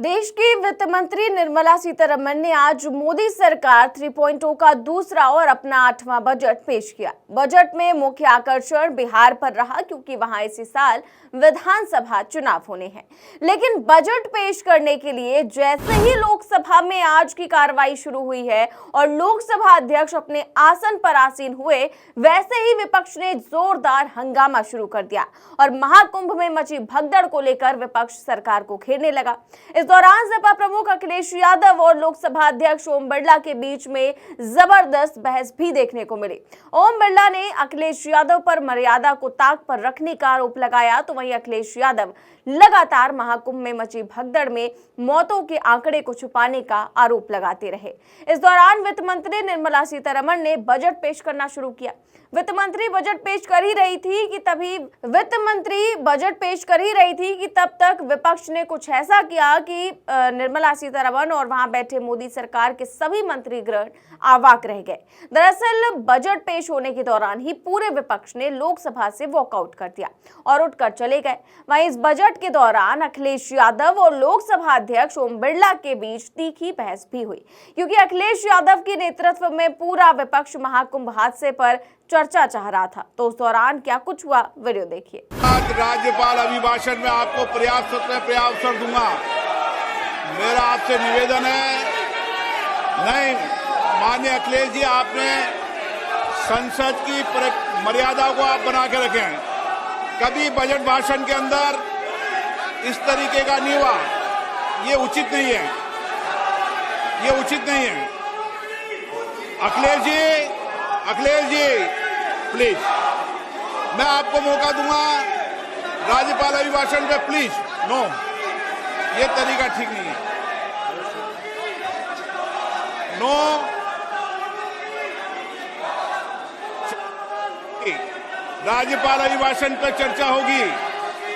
देश की वित्त मंत्री निर्मला सीतारमण ने आज मोदी सरकार 3.0 का दूसरा और अपना 8वां बजट पेश किया। बजट में मुख्य आकर्षण बिहार पर रहा क्योंकि वहां इसी साल विधानसभा चुनाव होने हैं। लेकिन बजट पेश करने के लिए जैसे ही लोकसभा में आज की कार्रवाई शुरू हुई है और लोकसभा अध्यक्ष अपने आसन पर आसीन हुए, वैसे ही विपक्ष ने जोरदार हंगामा शुरू कर दिया और महाकुंभ में मची भगदड़ को लेकर विपक्ष सरकार को घेरने लगा। इस दौरान सपा प्रमुख अखिलेश यादव और लोकसभा अध्यक्ष ओम बिरला के बीच में जबरदस्त बहस भी देखने को मिली। ओम बिरला ने अखिलेश यादव पर मर्यादा को ताक पर रखने का आरोप लगाया, तो वहीं अखिलेश यादव लगातार महाकुंभ में मची भगदड़ में मौतों के आंकड़े को छुपाने का आरोप लगाते रहे। इस दौरान वित्त मंत्री निर्मला सीतारमण ने बजट पेश करना शुरू किया। वित्त मंत्री बजट पेश कर ही रही थी कि तब तक विपक्ष ने कुछ ऐसा किया कि निर्मला सीतारमण और वहां बैठे मोदी सरकार के सभी मंत्रीगण अवाक रह गए। दरअसल बजट पेश होने के दौरान ही पूरे विपक्ष ने लोकसभा से वॉकआउट कर दिया और उठकर चले गए। वहीं इस बजट के दौरान अखिलेश यादव और लोकसभा अध्यक्ष ओम बिरला के बीच तीखी बहस भी हुई, क्योंकि अखिलेश यादव के नेतृत्व में पूरा विपक्ष महाकुंभ हादसे पर चर्चा चाह रहा था। तो उस दौरान क्या कुछ हुआ, वीडियो देखिए। आज राज्यपाल अभिभाषण में आपको पर्याप्त अवसर दूंगा। मेरा आपसे निवेदन है, नहीं माननीय अखिलेश जी, आपने संसद की मर्यादा को आप बना के रखें। कभी बजट भाषण के अंदर इस तरीके का नहीं हुआ, ये उचित नहीं है, ये उचित नहीं है। अखिलेश जी प्लीज, मैं आपको मौका दूंगा राज्यपाल अभिभाषण पे, प्लीज। नो, ये तरीका ठीक नहीं है। नो, राज्यपाल अभिभाषण पर चर्चा होगी।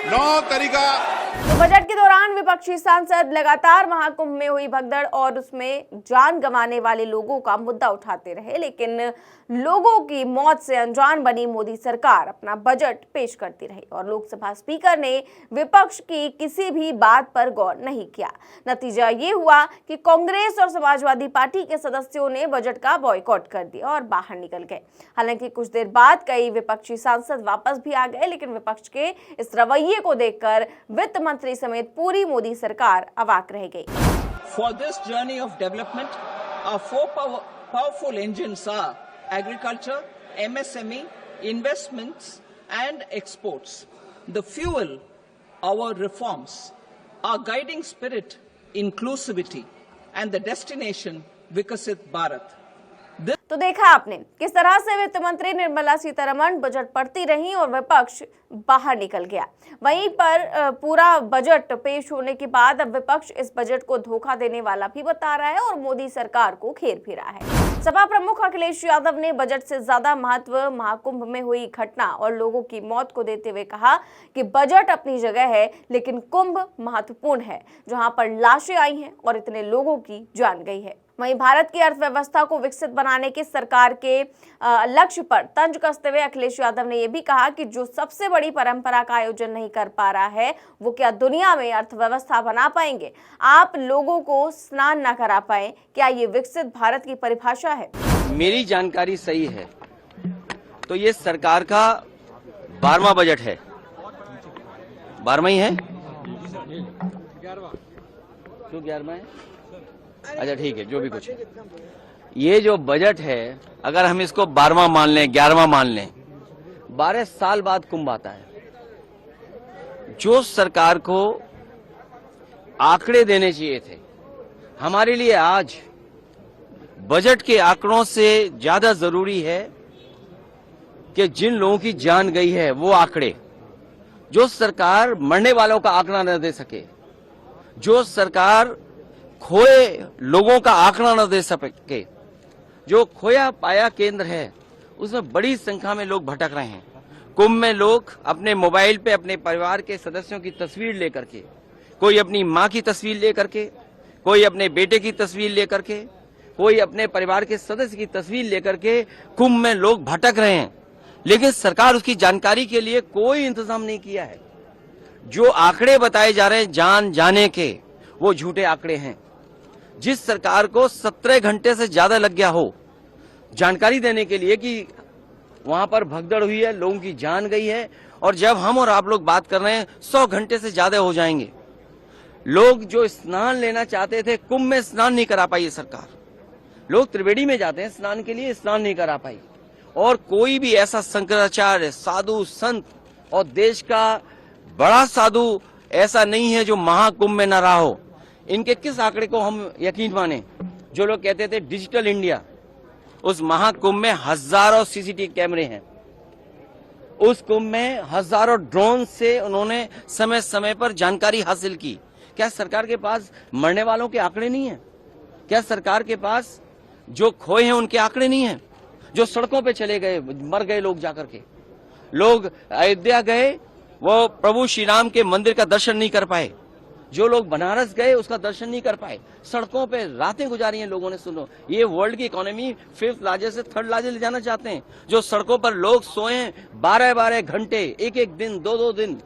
नो तरीका। तो बजट के दौरान विपक्षी सांसद लगातार महाकुंभ में हुई भगदड़ और उसमें जान गंवाने वाले लोगों का मुद्दा उठाते रहे, लेकिन लोगों की मौत से अनजान बनी मोदी सरकार अपना बजट पेश करती रही और लोकसभा स्पीकर ने विपक्ष की किसी भी बात पर गौर नहीं किया। नतीजा ये हुआ कि कांग्रेस और समाजवादी पार्टी के सदस्यों ने बजट का बॉयकॉट कर दिया और बाहर निकल गए। हालांकि कुछ देर बाद कई विपक्षी सांसद वापस भी आ गए, लेकिन विपक्ष के इस रवैये को देखकर वित्त मंत्री समेत पूरी मोदी सरकार अवाक रह गई। For this journey of development, our four powerful engines are agriculture, MSME, investments and exports. The fuel, our reforms, our guiding spirit, inclusivity and the destination Vikasit Bharat. तो देखा आपने किस तरह से वित्त मंत्री निर्मला सीतारमण बजट पढ़ती रहीं और विपक्ष बाहर निकल गया। वहीं पर पूरा बजट पेश होने के बाद अब विपक्ष इस बजट को धोखा देने वाला भी बता रहा है और मोदी सरकार को घेर भी रहा है। सपा प्रमुख अखिलेश यादव ने बजट से ज्यादा महत्व महाकुंभ में हुई घटना और लोगों की मौत को देते हुए कहा कि बजट अपनी जगह है, लेकिन कुंभ महत्वपूर्ण है, जहां पर लाशें आई हैं और इतने लोगों की जान गई है। वहीं भारत की अर्थव्यवस्था को विकसित बनाने के सरकार के लक्ष्य पर तंज कसते हुए अखिलेश यादव ने यह भी कहा कि जो सबसे बड़ी परंपरा का आयोजन नहीं कर पा रहा है, वो क्या दुनिया में अर्थव्यवस्था बना पाएंगे? आप लोगों को स्नान न करा पाए, क्या ये विकसित भारत की परिभाषा है? मेरी जानकारी सही है तो ये सरकार का 12वां बजट है। 12वां ही है क्यों? 11वां है। अच्छा ठीक है, जो भी कुछ है। ये जो बजट है, अगर हम इसको 12वां मान लें, 11वां मान लें, 12 साल बाद कुंभ आता है। जो सरकार को आंकड़े देने चाहिए थे, हमारे लिए आज बजट के आंकड़ों से ज्यादा जरूरी है कि जिन लोगों की जान गई है वो आंकड़े। जो सरकार मरने वालों का आंकड़ा न दे सके, जो सरकार खोए लोगों का आंकड़ा न दे सके, जो खोया पाया केंद्र है उसमें बड़ी संख्या में लोग भटक रहे हैं। कुंभ में लोग अपने मोबाइल पे अपने परिवार के सदस्यों की तस्वीर लेकर के, कोई अपनी मां की तस्वीर लेकर के, कोई अपने बेटे की तस्वीर लेकर के, कोई अपने परिवार के सदस्य की तस्वीर लेकर के कुंभ में लोग भटक रहे हैं, लेकिन सरकार उसकी जानकारी के लिए कोई इंतजाम नहीं किया है। जो आंकड़े बताए जा रहे हैं जान जाने के, वो झूठे आंकड़े हैं। जिस सरकार को 17 घंटे से ज्यादा लग गया हो जानकारी देने के लिए कि वहां पर भगदड़ हुई है, लोगों की जान गई है, और जब हम और आप लोग बात कर रहे हैं 100 घंटे से ज्यादा हो जाएंगे। लोग जो स्नान लेना चाहते थे, कुंभ में स्नान नहीं करा पाई ये सरकार। लोग त्रिवेणी में जाते हैं स्नान के लिए, स्नान नहीं करा पाई। और कोई भी ऐसा शंकराचार्य, साधु, संत और देश का बड़ा साधु ऐसा नहीं है जो महाकुंभ में न रहा हो। इनके किस आंकड़े को हम यकीन माने? जो लोग कहते थे डिजिटल इंडिया, उस महाकुंभ में हजारों सीसीटीवी कैमरे हैं, उस कुंभ में हजारों ड्रोन से उन्होंने समय समय पर जानकारी हासिल की। क्या सरकार के पास मरने वालों के आंकड़े नहीं है? क्या सरकार के पास जो खोए हैं उनके आंकड़े नहीं है? जो सड़कों पे चले गए, मर गए लोग जाकर के, लोग अयोध्या गए, वो प्रभु श्री राम के मंदिर का दर्शन नहीं कर पाए। जो लोग बनारस गए उसका दर्शन नहीं कर पाए, सड़कों पे रातें गुजारी हैं लोगों ने। सुनो, ये वर्ल्ड की इकोनॉमी 5th लार्जेस्ट से 3rd लार्जेस्ट ले जाना चाहते हैं। जो सड़कों पर लोग सोए हैं 12-12 घंटे, एक दिन, 2-2 दिन।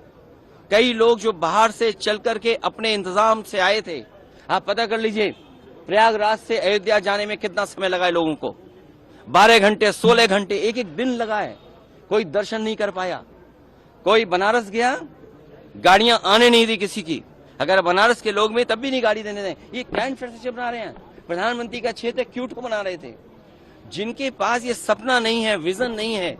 कई लोग जो बाहर से चल करके अपने इंतजाम से आए थे, आप पता कर लीजिए प्रयागराज से अयोध्या जाने में कितना समय लगा है लोगों को। 12 घंटे, 16 घंटे, एक दिन लगा है। कोई दर्शन नहीं कर पाया। कोई बनारस गया, गाड़ियां आने नहीं दी किसी की। अगर बनारस के लोग में तब भी नहीं गाड़ी देने दें। ये क्या इंफ्रास्ट्रक्चर बना रहे हैं? प्रधानमंत्री का क्षेत्र क्यूट को बना रहे थे। जिनके पास ये सपना नहीं है, विजन नहीं है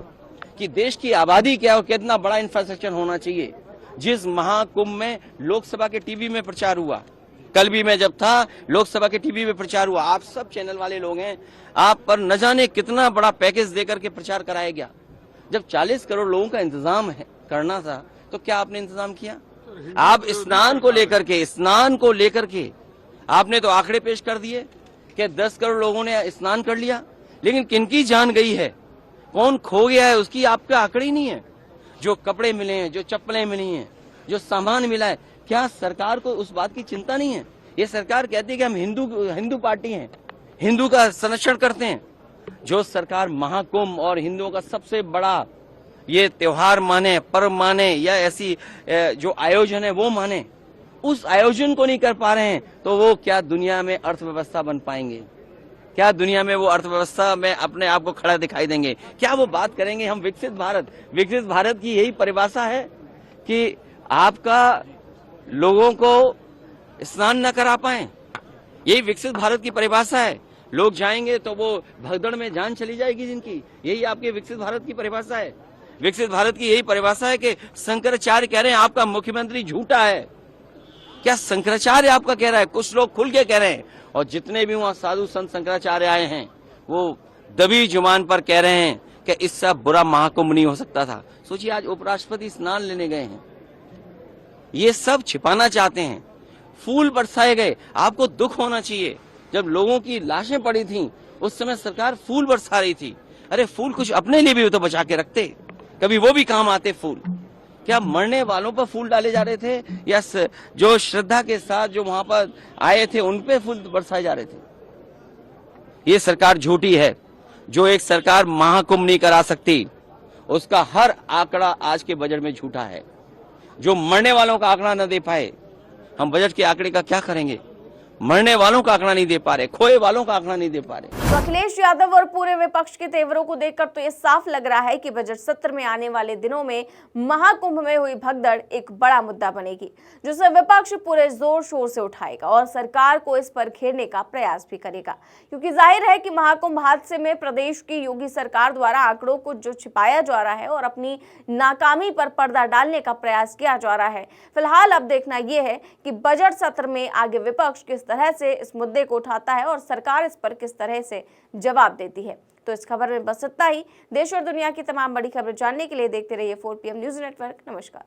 कि देश की आबादी क्या हो, कितना बड़ा इंफ्रास्ट्रक्चर होना चाहिए। जिस महाकुंभ में लोकसभा के टीवी में प्रचार हुआ, कल भी मैं जब था लोकसभा के टीवी में प्रचार हुआ, आप सब चैनल वाले लोग हैं, आप पर न जाने कितना बड़ा पैकेज देकर के प्रचार कराया गया। जब 40 करोड़ लोगों का इंतजाम करना था तो क्या आपने इंतजाम किया? आप स्नान को लेकर के आपने तो आंकड़े पेश कर दिए कि 10 करोड़ लोगों ने स्नान कर लिया, लेकिन किनकी जान गई है, कौन खो गया है, उसकी आपका आंकड़े ही नहीं है। जो कपड़े मिले हैं, जो चप्पलें मिली हैं, जो सामान मिला है, क्या सरकार को उस बात की चिंता नहीं है? ये सरकार कहती है कि हम हिंदू पार्टी हैं, हिंदू का संरक्षण करते हैं। जो सरकार महाकुंभ और हिंदुओं का सबसे बड़ा ये त्योहार माने, पर्व माने, या ऐसी जो आयोजन है वो माने, उस आयोजन को नहीं कर पा रहे हैं, तो वो क्या दुनिया में अर्थव्यवस्था बन पाएंगे? क्या दुनिया में वो अर्थव्यवस्था में अपने आप को खड़ा दिखाई देंगे? क्या वो बात करेंगे हम विकसित भारत की यही परिभाषा है कि आपका लोगों को स्नान न करा पाए? यही विकसित भारत की परिभाषा है? लोग जाएंगे तो वो भगदड़ में जान चली जाएगी जिनकी, यही आपके विकसित भारत की परिभाषा है? विकसित भारत की यही परिभाषा है कि शंकराचार्य कह रहे हैं आपका मुख्यमंत्री झूठा है? क्या शंकराचार्य आपका कह रहा है? कुछ लोग खुल के कह रहे हैं, और जितने भी वहां साधु संत शंकराचार्य आए हैं वो दबी जुबान पर कह रहे हैं कि इससे बुरा महाकुंभ नहीं हो सकता था। सोचिए, आज उपराष्ट्रपति स्नान लेने गए हैं, ये सब छिपाना चाहते हैं। फूल बरसाए गए, आपको दुख होना चाहिए। जब लोगों की लाशें पड़ी थीं उस समय सरकार फूल बरसा रही थी। अरे फूल कुछ अपने लिए भी तो बचा के रखते, कभी वो भी काम आते फूल। क्या मरने वालों पर फूल डाले जा रहे थे, या जो श्रद्धा के साथ जो वहां पर आए थे उन पे फूल बरसाए जा रहे थे? ये सरकार झूठी है। जो एक सरकार महाकुंभ नहीं करा सकती, उसका हर आंकड़ा आज के बजट में झूठा है। जो मरने वालों का आंकड़ा न दे पाए, हम बजट के आंकड़े का क्या करेंगे? मरने वालों का आंकड़ा नहीं दे पा रहे, खोए वालों का आंकड़ा नहीं दे पा रहे। तो अखिलेश यादव और पूरे विपक्ष के तेवरों को देखकर तो ये साफ लग रहा है कि बजट सत्र में आने वाले दिनों में महाकुंभ में हुई भगदड़ एक बड़ा मुद्दा बनेगी, जिसे विपक्ष पूरे जोर शोर से उठाएगा और सरकार को इस पर घेरने का प्रयास भी करेगा। क्योंकि जाहिर है कि महाकुंभ हादसे में प्रदेश की योगी सरकार द्वारा आंकड़ों को जो छिपाया जा रहा है और अपनी नाकामी पर पर्दा डालने का प्रयास किया जा रहा है। फिलहाल अब देखना यह है कि बजट सत्र में आगे विपक्ष किस तरह से इस मुद्दे को उठाता है और सरकार इस पर किस तरह से जवाब देती है। तो इस खबर में बस इतना ही। देश और दुनिया की तमाम बड़ी खबरें जानने के लिए देखते रहिए 4 PM न्यूज़ नेटवर्क। नमस्कार।